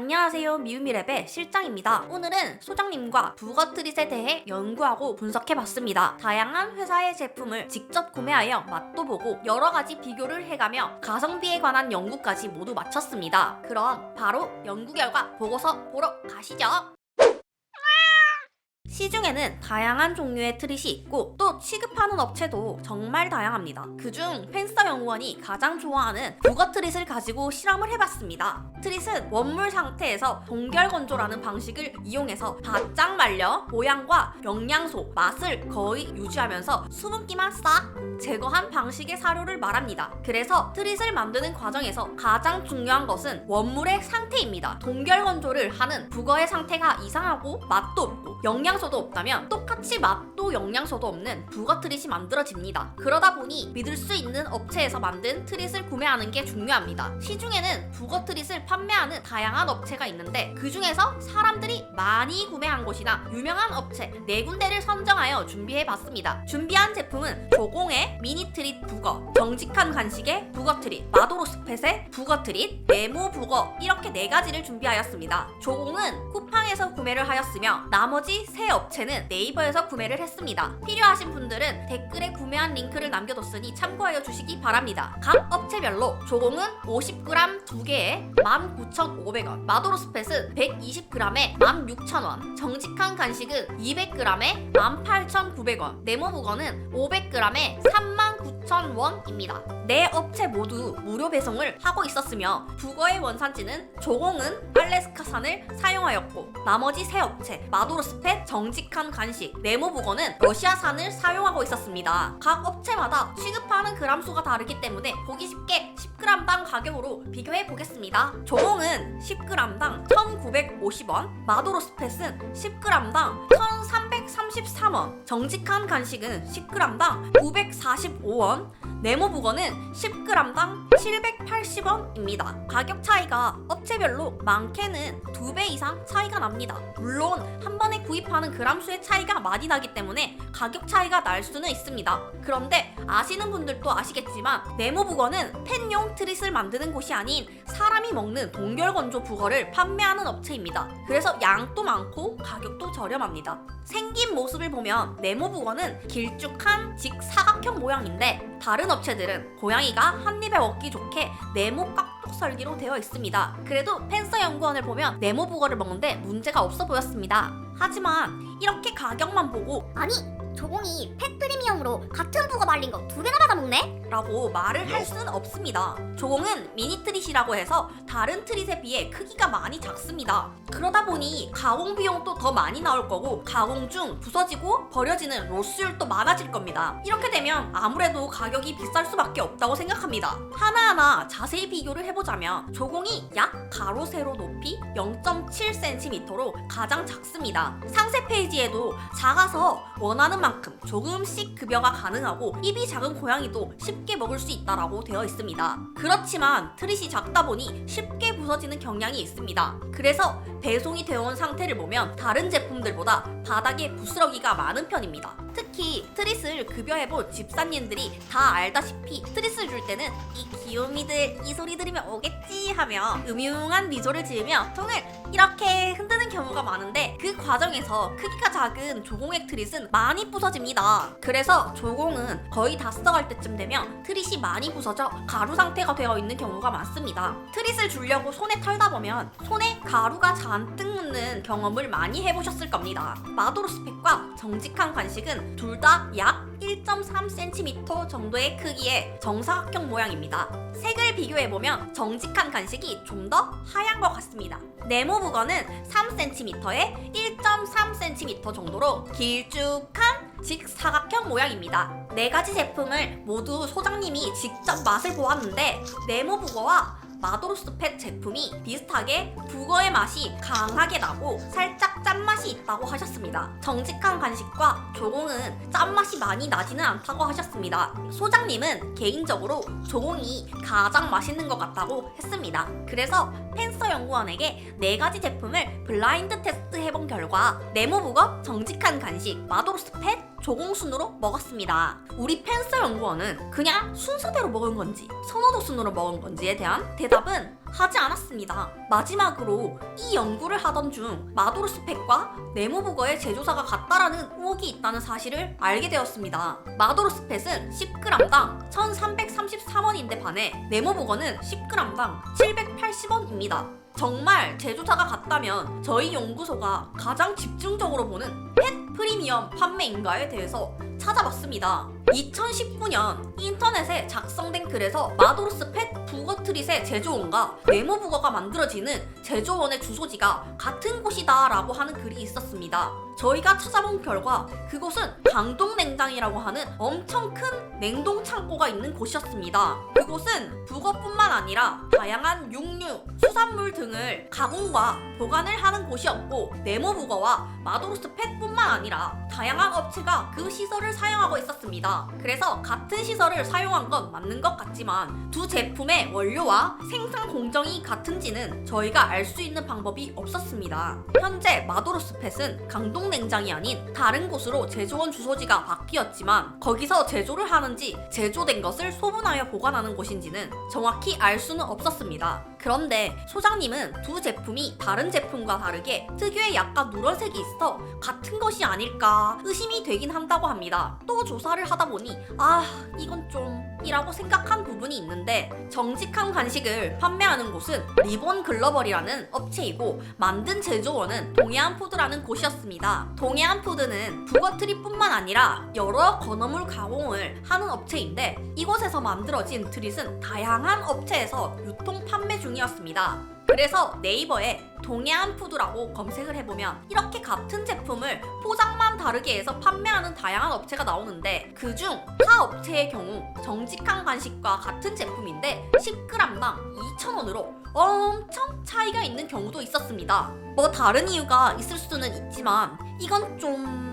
안녕하세요, 미우미랩의 실장입니다. 오늘은 소장님과 부거트릿에 대해 연구하고 분석해봤습니다. 다양한 회사의 제품을 직접 구매하여 맛도 보고 여러가지 비교를 해가며 가성비에 관한 연구까지 모두 마쳤습니다. 그럼 바로 연구 결과 보고서 보러 가시죠. 시중에는 다양한 종류의 트릿이 있고 또 취급하는 업체도 정말 다양합니다. 그중 펜서 연구원이 가장 좋아하는 부거 트릿을 가지고 실험을 해봤습니다. 트릿은 원물 상태에서 동결 건조라는 방식을 이용해서 바짝 말려 모양과 영양소, 맛을 거의 유지하면서 수분기만 싹 제거한 방식의 사료를 말합니다. 그래서 트릿을 만드는 과정에서 가장 중요한 것은 원물의 상태입니다. 동결 건조를 하는 부거의 상태가 이상하고 맛도 없고 영양소도 없다면 똑같이 맛도 영양소도 없는 부거 트릿이 만들어집니다. 그러다 보니 믿을 수 있는 업체에서 만든 트릿을 구매하는 게 중요합니다. 시중에는 부거 트릿을 판매하는 다양한 업체가 있는데 그 중에서 사람들이 많이 구매한 곳이나 유명한 업체 4군데를 선정하여 준비해봤습니다. 준비한 제품은 조공의 미니 트릿 부거, 정직한 간식의 부거 트릿, 마도로스펫의 부거 트릿, 네모 부거 이렇게 4가지를 준비하였습니다. 조공은 쿠팡에서 구매를 하였으며 나머지 3 업체는 네이버에서 구매를 했습니다. 필요하신 분들은 댓글에 구매한 링크를 남겨뒀으니 참고하여 주시기 바랍니다. 각 업체별로 조공은 50g 2개에 19,500원, 마도로스펫은 120g에 16,000원, 정직한 간식은 200g에 18,900원, 네모부거는 500g에 39,000원입니다. 4 업체 모두 무료 배송을 하고 있었으며 부거의 원산지는 조공은 알래스카산을 사용하였고 나머지 3 업체 마도로스펫, 정직한 간식, 네모부거는 러시아산을 사용하고 있었습니다. 각 업체마다 취급하는 그람수가 다르기 때문에 보기 쉽게 10g당 가격으로 비교해 보겠습니다. 조공은 10g당 1,950원, 마도로스펫은 10g당 1,333원, 정직한 간식은 10g당 945원, 네모부거는 10g당 780원입니다. 가격 차이가 업체별로 많게는 2배 이상 차이가 납니다. 물론 한 번에 구입하는 그람수의 차이가 많이 나기 때문에 가격 차이가 날 수는 있습니다. 그런데 아시는 분들도 아시겠지만 네모부거는 펜용 트릿을 만드는 곳이 아닌 사람이 먹는 동결건조 부거를 판매하는 업체입니다. 그래서 양도 많고 가격도 저렴합니다. 생긴 모습을 보면 네모부거는 길쭉한 직사각형 모양인데 다른 업체들은 고양이가 한 입에 먹기 좋게 네모 깍둑 설계로 되어 있습니다. 그래도 펜서 연구원을 보면 네모부거를 먹는데 문제가 없어 보였습니다. 하지만 이렇게 가격만 보고 아니, 조공이 펫 프리미엄으로 같은 부거 말린 거 2배나 받아먹네? 라고 말을 할 수는 없습니다. 조공은 미니 트릿이라고 해서 다른 트릿에 비해 크기가 많이 작습니다. 그러다 보니 가공 비용도 더 많이 나올 거고 가공 중 부서지고 버려지는 로스율도 많아질 겁니다. 이렇게 되면 아무래도 가격이 비쌀 수밖에 없다고 생각합니다. 하나하나 자세히 비교를 해보자면 조공이 약 가로 세로 높이 0.7cm로 가장 작습니다. 상세 페이지에도 작아서 원하는 만큼 조금씩 급여가 가능하고 입이 작은 고양이도 쉽게 먹을 수 있다라고 되어 있습니다. 그렇지만 트릿이 작다 보니 쉽게 부서지는 경향이 있습니다. 그래서 배송이 되어 온 상태를 보면 다른 제품들보다 바닥에 부스러기가 많은 편입니다. 특히 트릿을 급여해본 집사님들이 다 알다시피 트릿을 줄 때는 이 귀요미들 이 소리 들으면 오겠지 하며 음흉한 미소를 지으며 통을 이렇게 흔드는 경우가 많은데 그 과정에서 크기가 작은 조공액 트릿은 많이 부서집니다. 그래서 조공은 거의 다 써갈 때쯤 되면 트릿이 많이 부서져 가루 상태가 되어 있는 경우가 많습니다. 트릿을 주려고 손에 털다 보면 손에 가루가 잔뜩 묻는 경험을 많이 해보셨을 겁니다. 마도로스펫과 정직한 간식은 둘 다 약 1.3cm 정도의 크기의 정사각형 모양입니다. 색을 비교해보면 정직한 간식이 좀 더 하얀 것 같습니다. 네모부거는 3cm에 1.3cm 정도로 길쭉한 직사각형 모양입니다. 4가지 제품을 모두 소장님이 직접 맛을 보았는데 네모부거와 마도로스펫 제품이 비슷하게 부거의 맛이 강하게 나고 살짝 짠맛이 있다고 하셨습니다. 정직한 간식과 조공은 짠맛이 많이 나지는 않다고 하셨습니다. 소장님은 개인적으로 조공이 가장 맛있는 것 같다고 했습니다. 그래서 펜서 연구원에게 4가지 제품을 블라인드 테스트 해본 결과 네모부거, 정직한 간식, 마도로스펫, 조공순으로 먹었습니다. 우리 펜스 연구원은 그냥 순서대로 먹은 건지 선호도 순으로 먹은 건지에 대한 대답은 하지 않았습니다. 마지막으로 이 연구를 하던 중 마도로스펫과 네모북어의 제조사가 같다라는 의혹이 있다는 사실을 알게 되었습니다. 마도로스펫은 10g당 1333원인데 반해 네모북어는 10g당 780원입니다. 정말 제조사가 같다면 저희 연구소가 가장 집중적으로 보는 펫 프리미엄 판매인가에 대해서 찾아봤습니다. 2019년 인터넷에 작성된 글에서 마도로스 펫 북어트릿의 제조원과 네모북어가 만들어지는 제조원의 주소지가 같은 곳이다 라고 하는 글이 있었습니다. 저희가 찾아본 결과 그곳은 강동냉장이라고 하는 엄청 큰 냉동 창고가 있는 곳이었습니다. 그곳은 북어뿐만 아니라 다양한 육류, 수산물 등을 가공과 보관을 하는 곳이었고 네모북어와 마도로스 펫뿐만 아니라 다양한 업체가 그 시설을 사용하고 있었습니다. 그래서 같은 시설을 사용한 건 맞는 것 같지만 두 제품의 원료와 생산 공정이 같은지는 저희가 알 수 있는 방법이 없었습니다. 현재 마도로스 펫은 강동냉장이 아닌 다른 곳으로 제조원 주소지가 바뀌었지만 거기서 제조를 하는지 제조된 것을 소분하여 보관하는 곳인지는 정확히 알 수는 없었습니다. 그런데 소장님은 두 제품이 다른 제품과 다르게 특유의 약간 누런색이 있어 같은 것이 아닐까 의심이 되긴 한다고 합니다. 또 조사를 하다 보니 이건 좀 이라고 생각한 부분이 있는데 정직한 간식을 판매하는 곳은 리본 글로벌이라는 업체이고 만든 제조원은 동해안푸드라는 곳이었습니다. 동해안푸드는 북어트릿뿐만 아니라 여러 건어물 가공을 하는 업체인데 이곳에서 만들어진 트릿은 다양한 업체에서 유통 판매 중이었습니다. 그래서 네이버에 동해안푸드라고 검색을 해보면 이렇게 같은 제품을 포장만 다르게 해서 판매하는 다양한 업체가 나오는데 그중 타 업체의 경우 정직한 간식과 같은 제품인데 10g당 2,000원으로 엄청 차이가 있는 경우도 있었습니다. 뭐 다른 이유가 있을 수는 있지만 이건 좀...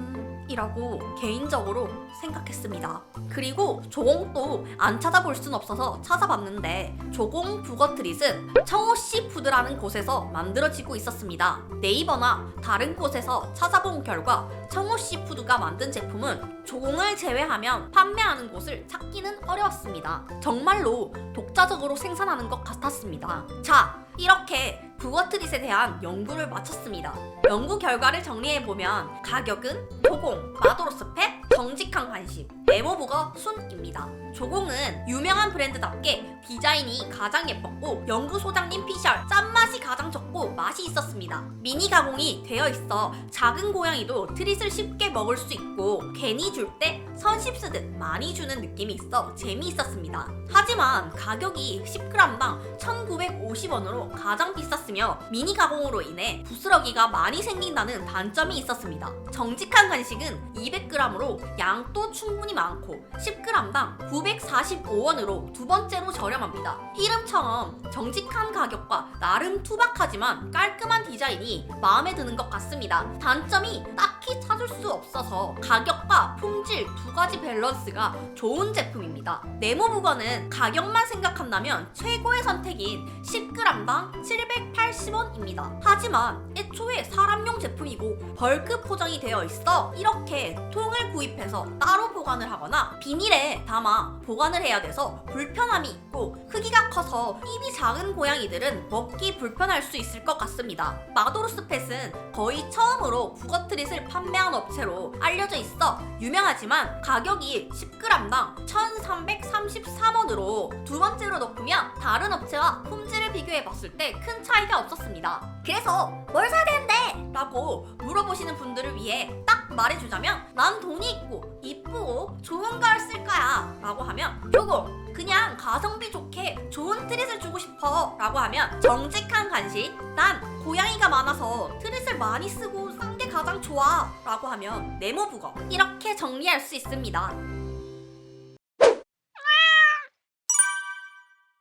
이라고 개인적으로 생각했습니다. 그리고 조공도 안 찾아볼 순 없어서 찾아봤는데 조공 북어트릿은 청호씨푸드라는 곳에서 만들어지고 있었습니다. 네이버나 다른 곳에서 찾아본 결과 청호씨푸드가 만든 제품은 조공을 제외하면 판매하는 곳을 찾기는 어려웠습니다. 정말로 독자적으로 생산하는 것 같았습니다. 자, 이렇게 북어트릿에 대한 연구를 마쳤습니다. 연구 결과를 정리해보면 가격은 조공, 마도로스 펫, 정직한 간식, 네모북어 순입니다. 조공은 유명한 브랜드답게 디자인이 가장 예뻤고 연구소장님 피셜 짠맛이 가장 적고 맛이 있었습니다. 미니 가공이 되어 있어 작은 고양이도 트릿을 쉽게 먹을 수 있고 괜히 줄 때 선 씹쓰듯 많이 주는 느낌이 있어 재미있었습니다. 하지만 가격이 10g당 1,950원으로 가장 비쌌으며 미니 가공으로 인해 부스러기가 많이 생긴다는 단점이 있었습니다. 정직한 간식은 200g으로 양도 충분히 많고 10g당 945원으로 두 번째로 저렴합니다. 이름처럼 정직한 가격과 나름 투박하지만 깔끔한 디자인이 마음에 드는 것 같습니다. 단점이 딱히 찾을 수 없어서 가격과 품질 두 가지 밸런스가 좋은 제품입니다. 네모북어는 가격만 생각한다면 최고의 선택인 10g당 780원입니다. 하지만 애초에 사람용 제품이고 벌크 포장이 되어 있어 이렇게 통을 구입해서 따로 보관을 하거나 비닐에 담아 보관을 해야 돼서 불편함이 있고 크기가 커서 입이 작은 고양이들은 먹기 불편할 수 있을 것 같습니다. 마도로스 펫은 거의 처음으로 북어트릿을 판매한 업체로 알려져 있어 유명하지만 가격이 10g당 1,333원으로 두 번째로 높으며 다른 업체와 품질을 비교해봤을 때 큰 차이가 없었습니다. 그래서 뭘 사야 되는데? 라고 물어보시는 분들을 위해 딱 말해주자면 난 돈이 있고 이쁘고 좋은 걸 쓸 거야 라고 하면 조금 그냥 가성비 좋게 좋은 트릿을 주고 싶어 라고 하면 정직한 간식 난 고양이가 많아서 트릿을 많이 쓰고 싼 게 가장 좋아 라고 하면 네모북어 이렇게 정리할 수 있습니다.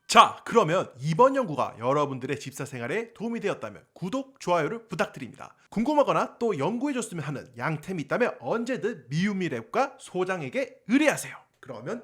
자, 그러면 이번 연구가 여러분들의 집사 생활에 도움이 되었다면 구독, 좋아요를 부탁드립니다. 궁금하거나 또 연구해줬으면 하는 양템이 있다면 언제든 미우미랩과 소장에게 의뢰하세요. 그러면